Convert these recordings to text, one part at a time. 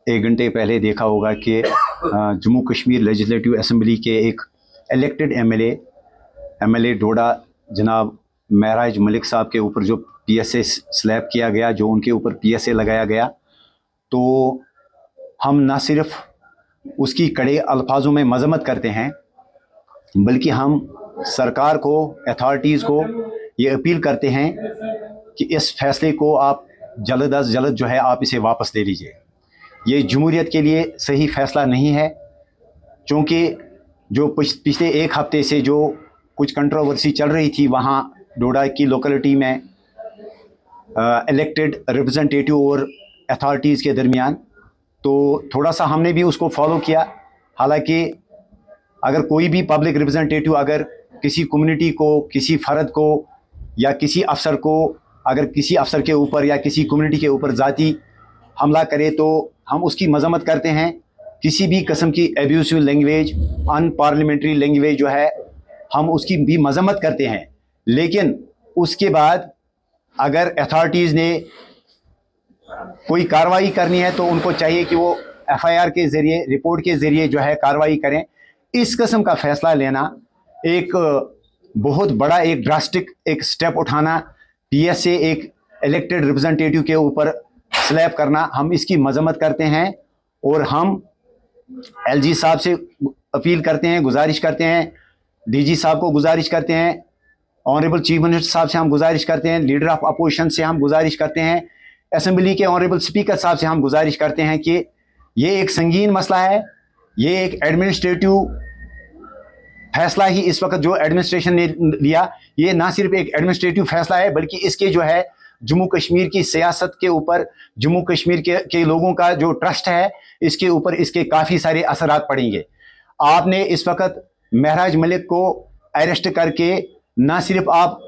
एक घंटे पहले देखा होगा कि जम्मू कश्मीर लेजिस्लेटिव असेंबली के एक इलेक्टेड एमएलए डोडा जनाब महराज मलिक साहब के ऊपर जो पीएसए स्लैब किया गया, जो उनके ऊपर पीएसए लगाया गया, तो हम ना सिर्फ उसकी कड़े अल्फाजों में मजम्मत करते हैं, बल्कि हम सरकार को, अथॉरिटीज़ को ये अपील करते हैं कि इस फैसले को आप जल्द अज जल्द जो है आप इसे वापस ले लीजिए। ये जमहूरियत के लिए सही फैसला नहीं है, क्योंकि जो पिछले एक हफ्ते से जो कुछ कंट्रोवर्सी चल रही थी वहाँ डोडा की लोकेलिटी में इलेक्टेड रिप्रेजेंटेटिव और अथॉरिटीज़ के दरमियान, तो थोड़ा सा हमने भी उसको फॉलो किया। हालांकि अगर कोई भी पब्लिक रिप्रेजेंटेटिव अगर किसी कम्युनिटी को, किसी फ़र्द को या किसी अफसर को, अगर किसी अफसर के ऊपर या किसी कम्युनिटी के ऊपर ज़ाती हमला करे, तो हम उसकी मजम्मत करते हैं। किसी भी किस्म की एब्यूसिव लैंग्वेज, अनपार्लियामेंट्री लैंग्वेज जो है, हम उसकी भी मजम्मत करते हैं। लेकिन उसके बाद अगर अथॉरिटीज़ ने कोई कार्रवाई करनी है तो उनको चाहिए कि वो एफआईआर के ज़रिए, रिपोर्ट के ज़रिए जो है कार्रवाई करें। इस किस्म का फ़ैसला लेना एक बहुत बड़ा, एक ड्रास्टिक एक स्टेप उठाना, पीएसए एक इलेक्टेड रिप्रेजेंटेटिव के ऊपर स्लैब करना, हम इसकी मजम्मत करते हैं। और हम एलजी साहब से अपील करते हैं, गुजारिश करते हैं, डीजी साहब को गुजारिश करते हैं, ऑनरेबल चीफ मिनिस्टर साहब से हम गुजारिश करते हैं, लीडर ऑफ अपोजिशन से हम गुजारिश करते हैं, असेंबली के ऑनरेबल स्पीकर साहब से हम गुजारिश करते हैं कि ये एक संगीन मसला है। ये एक एडमिनिस्ट्रेटिव फैसला ही इस वक्त जो एडमिनिस्ट्रेशन ने लिया, ये ना सिर्फ एक एडमिनिस्ट्रेटिव फैसला है, बल्कि इसके जो है जम्मू कश्मीर की सियासत के ऊपर, जम्मू कश्मीर के लोगों का जो ट्रस्ट है, इसके ऊपर इसके काफ़ी सारे असरात पड़ेंगे। आपने इस वक्त महराज मलिक को अरेस्ट करके ना सिर्फ आप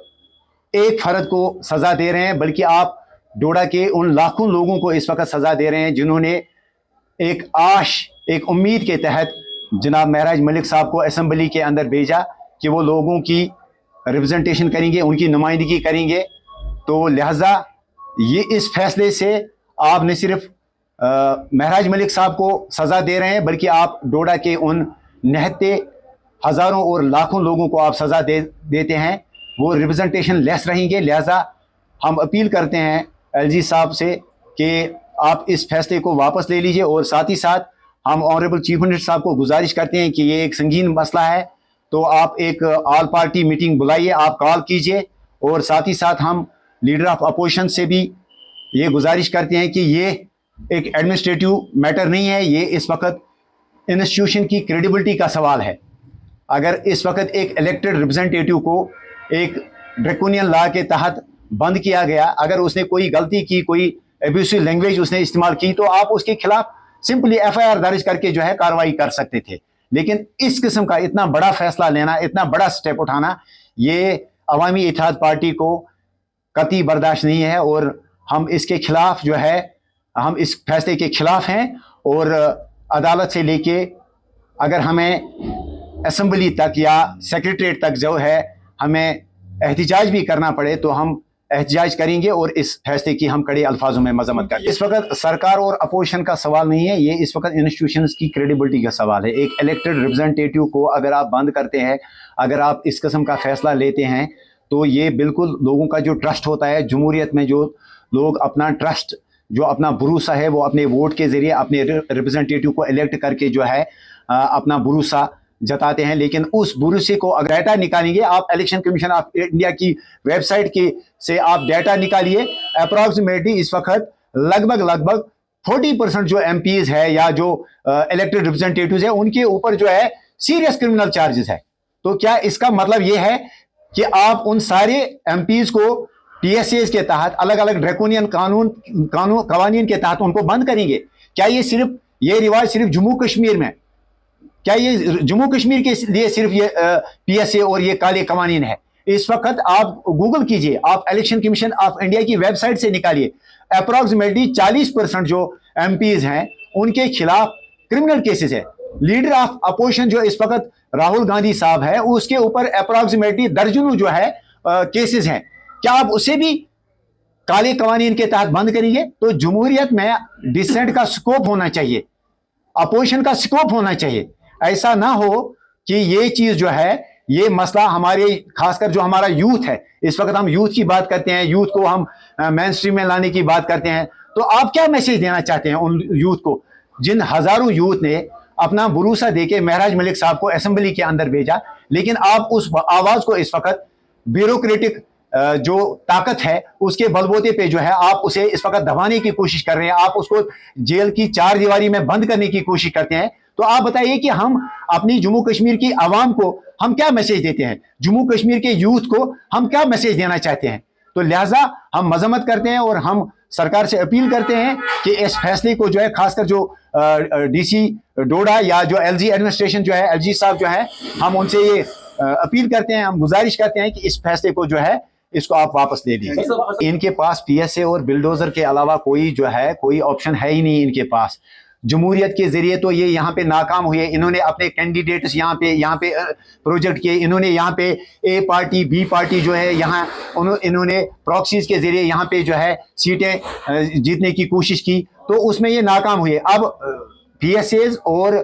एक फ़र्द को सज़ा दे रहे हैं, बल्कि आप डोडा के उन लाखों लोगों को इस वक्त सज़ा दे रहे हैं जिन्होंने एक आश, एक उम्मीद के तहत जनाब महराज मलिक साहब को असेंबली के अंदर भेजा कि वो लोगों की रिप्रेजेंटेशन करेंगे, उनकी नुमाइंदगी करेंगे। तो लिहाजा ये इस फैसले से आप न सिर्फ महराज मलिक साहब को सज़ा दे रहे हैं, बल्कि आप डोडा के उन निहत्ते हज़ारों और लाखों लोगों को आप सज़ा देते हैं, वो रिप्रेजेंटेशन लेस रहेंगे। लिहाजा हम अपील करते हैं एलजी साहब से कि आप इस फैसले को वापस ले लीजिए। और साथ ही साथ हम ऑनरेबल चीफ मिनिस्टर साहब को गुजारिश करते हैं कि ये एक संगीन मसला है, तो आप एक ऑल पार्टी मीटिंग बुलाइए, आप कॉल कीजिए। और साथ ही साथ हम लीडर ऑफ अपोजिशन से भी ये गुजारिश करते हैं कि ये एक एडमिनिस्ट्रेटिव मैटर नहीं है, ये इस वक्त इंस्टीट्यूशन की क्रेडिबिलिटी का सवाल है। अगर इस वक्त एक इलेक्टेड रिप्रेजेंटेटिव को एक ड्रैकोनियन लॉ के तहत बंद किया गया, अगर उसने कोई गलती की, कोई एब्यूसिव लैंग्वेज उसने इस्तेमाल की, तो आप उसके खिलाफ सिंपली एफआईआर दर्ज करके जो है कार्रवाई कर सकते थे। लेकिन इस किस्म का इतना बड़ा फैसला लेना, इतना बड़ा स्टेप उठाना, ये अवामी इत्तेहाद पार्टी को कतई बर्दाश्त नहीं है। और हम इसके खिलाफ जो है, हम इस फैसले के खिलाफ हैं। और अदालत से लेके अगर हमें असेंबली तक या सेक्रेटरीट तक जो है हमें एहतिजाज भी करना पड़े, तो हम एहतिजाज करेंगे और इस फैसले की हम कड़े अल्फाजों में मजम्मत करेंगे। इस वक्त सरकार और अपोजिशन का सवाल नहीं है, ये इस वक्त इंस्टीट्यूशंस की क्रेडिबिलिटी का सवाल है। एक इलेक्टेड रिप्रेजेंटेटिव को अगर आप बंद करते हैं, अगर आप इस किस्म का फैसला लेते हैं, तो ये बिल्कुल लोगों का जो ट्रस्ट होता है जमहूरियत में, जो लोग अपना ट्रस्ट, जो अपना भरोसा है, वो अपने वोट के ज़रिए अपने रिप्रेजेंटेटिव को इलेक्ट करके जो है अपना भरोसा जताते हैं। लेकिन उस भरोसे को अगर डाटा निकालेंगे आप, इलेक्शन कमीशन ऑफ इंडिया की वेबसाइट की से आप डाटा निकालिए, अप्रॉक्सीमेटली इस वक्त लगभग 40% जो एमपीज है या जो इलेक्टेड रिप्रेजेंटेटिव्स है, उनके ऊपर जो है सीरियस क्रिमिनल चार्जेस है। तो क्या इसका मतलब ये है कि आप उन सारे एमपीज को पीएसए के तहत, अलग अलग ड्रैकोनियन कवानीन के तहत उनको बंद करेंगे? क्या ये रिवाज सिर्फ जम्मू कश्मीर में, क्या ये जम्मू कश्मीर के लिए सिर्फ ये पीएसए और ये काले कवानीन है? इस वक्त आप गूगल कीजिए, आप इलेक्शन कमीशन ऑफ इंडिया की वेबसाइट से निकालिए, अप्रॉक्सीमेटली 40% जो एमपीज हैं उनके खिलाफ क्रिमिनल केसेस है। लीडर ऑफ अपोजिशन जो इस वक्त राहुल गांधी साहब है, उसके ऊपर अप्रॉक्सीमेटली दर्जनों जो है केसेस हैं। क्या आप उसे भी काले कवानीन के तहत बंद करेंगे। तो जमहूरियत में डिसेंट का स्कोप होना चाहिए, अपोजिशन का स्कोप होना चाहिए। ऐसा ना हो कि ये चीज जो है, ये मसला हमारे खासकर जो हमारा यूथ है, इस वक्त हम यूथ की बात करते हैं, यूथ को हम मेन स्ट्रीम में लाने की बात करते हैं। तो आप क्या मैसेज देना चाहते हैं उन यूथ को, जिन हजारों यूथ ने अपना भरोसा देके महराज मलिक साहब को असेंबली के अंदर भेजा, लेकिन आप उस आवाज को इस वक्त ब्यूरोक्रेटिक जो ताकत है उसके बलबूते पे जो है आप उसे इस वक्त दबाने की कोशिश कर रहे हैं, आप उसको जेल की चार दीवारी में बंद करने की कोशिश करते हैं। तो आप बताइए कि हम अपनी जम्मू कश्मीर की आवाम को हम क्या मैसेज देते हैं, जम्मू कश्मीर के यूथ को हम क्या मैसेज देना चाहते हैं। तो लिहाजा हम मजम्मत करते हैं और हम सरकार से अपील करते हैं कि इस फैसले को जो है, खासकर जो डीसी डोडा या जो एलजी एडमिनिस्ट्रेशन जो है, एलजी साहब जो है, हम उनसे ये अपील करते हैं, हम गुजारिश करते हैं कि इस फैसले को जो है इसको आप वापस ले लीजिए। इनके पास पीएसए और बिल्डोजर के अलावा कोई जो है कोई ऑप्शन है ही नहीं इनके पास। जमहूरियत के जरिए तो ये यहाँ पे नाकाम हुए, इन्होंने अपने कैंडिडेट्स यहाँ पे प्रोजेक्ट किए, इन्होंने यहाँ पे ए पार्टी बी पार्टी जो है यहाँ इन्होंने प्रॉक्सीज के जरिए यहाँ पे जो है सीटें जीतने की कोशिश की, तो उसमें ये नाकाम हुए। अब पीएसएज और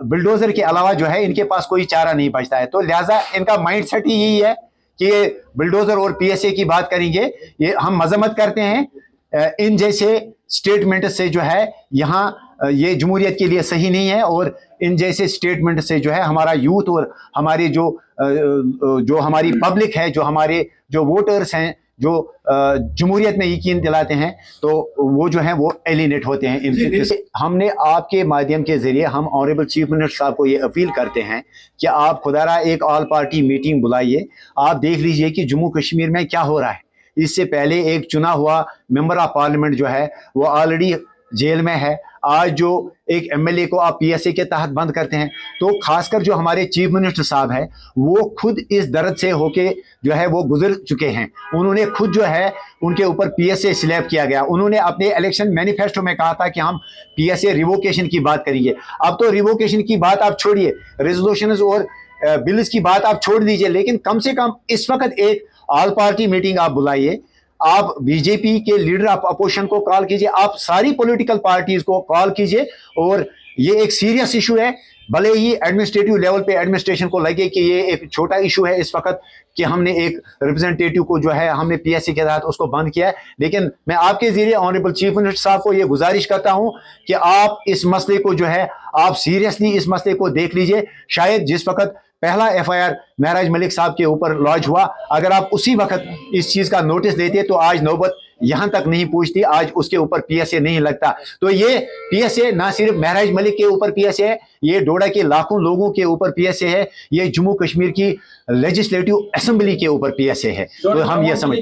बिल्डोजर के अलावा जो है इनके पास कोई चारा नहीं बचता है। तो लिहाजा इनका माइंड सेट ही यही है कि ये बिल्डोजर और पीएसए की बात करेंगे। ये हम मजम्मत करते हैं इन जैसे स्टेटमेंट से जो है यहाँ ये जमहूरियत के लिए सही नहीं है, और इन जैसे स्टेटमेंट से जो है हमारा यूथ और हमारी जो हमारी पब्लिक है, जो हमारे जो वोटर्स हैं, जो जमहूरियत में यकीन दिलाते हैं, तो वो जो है वो एलिनेट होते हैं इनसे। हमने आपके माध्यम के जरिए हम ऑनरेबल चीफ मिनिस्टर साहब को ये अपील करते हैं कि आप खुदारा एक ऑल पार्टी मीटिंग बुलाइए, आप देख लीजिए कि जम्मू कश्मीर में क्या हो रहा है। इससे पहले एक चुना हुआ मेंबर ऑफ पार्लियामेंट जो है वो ऑलरेडी जेल में है, आज जो एक एमएलए को आप पीएसए के तहत बंद करते हैं। तो खासकर जो हमारे चीफ मिनिस्टर साहब है वो खुद इस दर्द से होके जो है वो गुजर चुके हैं। उन्होंने खुद जो है उनके ऊपर पीएसए स्लैब किया गया। उन्होंने अपने इलेक्शन मैनिफेस्टो में कहा था कि हम पीएसए रिवोकेशन की बात करेंगे। अब तो रिवोकेशन की बात आप छोड़िए, रेजोल्यूशंस और बिल्स की बात आप छोड़ दीजिए, लेकिन कम से कम इस वक्त एक ऑल पार्टी मीटिंग आप बुलाइए, आप बीजेपी के लीडर ऑफ अपोजिशन को कॉल कीजिए, आप सारी पॉलिटिकल पार्टीज को कॉल कीजिए, और ये एक सीरियस इशू है। भले ही एडमिनिस्ट्रेटिव लेवल पे एडमिनिस्ट्रेशन को लगे कि ये एक छोटा इशू है इस वक्त कि हमने एक रिप्रेजेंटेटिव को जो है हमने पीएससी के तहत उसको बंद किया है, लेकिन मैं आपके जरिए ऑनरेबल चीफ मिनिस्टर साहब को ये गुजारिश करता हूं कि आप इस मसले को जो है आप सीरियसली इस मसले को देख लीजिए। शायद जिस वक्त पहला एफआईआर महराज मलिक साहब के ऊपर लॉन्च हुआ, अगर आप उसी वक्त इस चीज का नोटिस देते तो आज नौबत यहां तक नहीं पहुंचती, आज उसके ऊपर पीएसए नहीं लगता। तो ये पीएसए ना सिर्फ महराज मलिक के ऊपर पीएसए है, ये डोडा के लाखों लोगों के ऊपर पीएसए है, ये जम्मू कश्मीर की लेजिस्लेटिव असेंबली के ऊपर पीएसए है। तो हम ये समझ,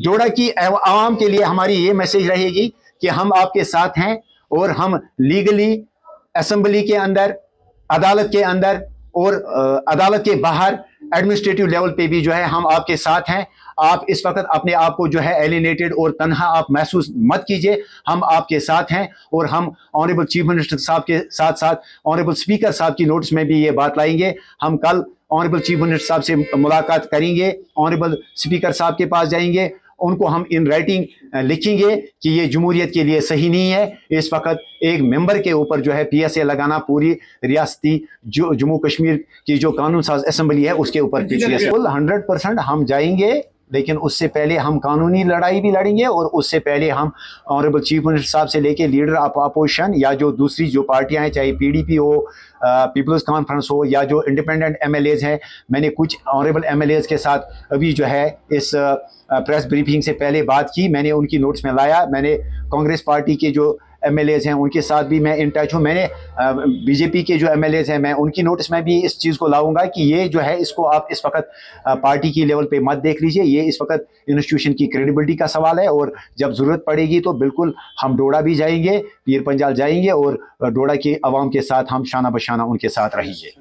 डोडा की आवाम के लिए हमारी ये मैसेज रहेगी कि हम आपके साथ हैं, और हम लीगली असेंबली के अंदर, अदालत के अंदर और अदालत के बाहर एडमिनिस्ट्रेटिव लेवल पे भी जो है हम आपके साथ हैं। आप इस वक्त अपने आप को जो है एलिनेटेड और तन्हा आप महसूस मत कीजिए, हम आपके साथ हैं, और हम ऑनरेबल चीफ मिनिस्टर साहब के साथ साथ ऑनरेबल स्पीकर साहब की नोटिस में भी ये बात लाएंगे। हम कल ऑनरेबल चीफ मिनिस्टर साहब से मुलाकात करेंगे, ऑनरेबल स्पीकर साहब के पास जाएंगे, उनको हम इन राइटिंग लिखेंगे कि ये जमहूरियत के लिए सही नहीं है। इस वक्त एक मेंबर के ऊपर जो है पीएसए लगाना पूरी रियासती जो जम्मू कश्मीर की जो कानून साज असेंबली है उसके ऊपर पीएसए 100% हम जाएंगे, लेकिन उससे पहले हम कानूनी लड़ाई भी लड़ेंगे, और उससे पहले हम ऑनरेबल चीफ मिनिस्टर साहब से लेके लीडर ऑफ अपोजिशन या जो दूसरी जो पार्टियां हैं, चाहे पीडीपी हो, पीपल्स कॉन्फ्रेंस हो, या जो इंडिपेंडेंट एमएलएज हैं, मैंने कुछ ऑनरेबल एमएलएज के साथ अभी जो है इस प्रेस ब्रीफिंग से पहले बात की, मैंने उनकी नोट्स में लाया। मैंने कांग्रेस पार्टी के जो एमएलएज हैं उनके साथ भी मैं इन टच हूँ, मैंने बीजेपी के जो एमएलएज हैं मैं उनकी नोटिस में भी इस चीज़ को लाऊंगा कि ये जो है इसको आप इस वक्त पार्टी की लेवल पे मत देख लीजिए, ये इस वक्त इंस्टीट्यूशन की क्रेडिबिलिटी का सवाल है, और जब ज़रूरत पड़ेगी तो बिल्कुल हम डोडा भी जाएंगे, पीर पंजाल जाएंगे, और डोडा की आवाम के साथ हम शाना बशाना उनके साथ रहेंगे।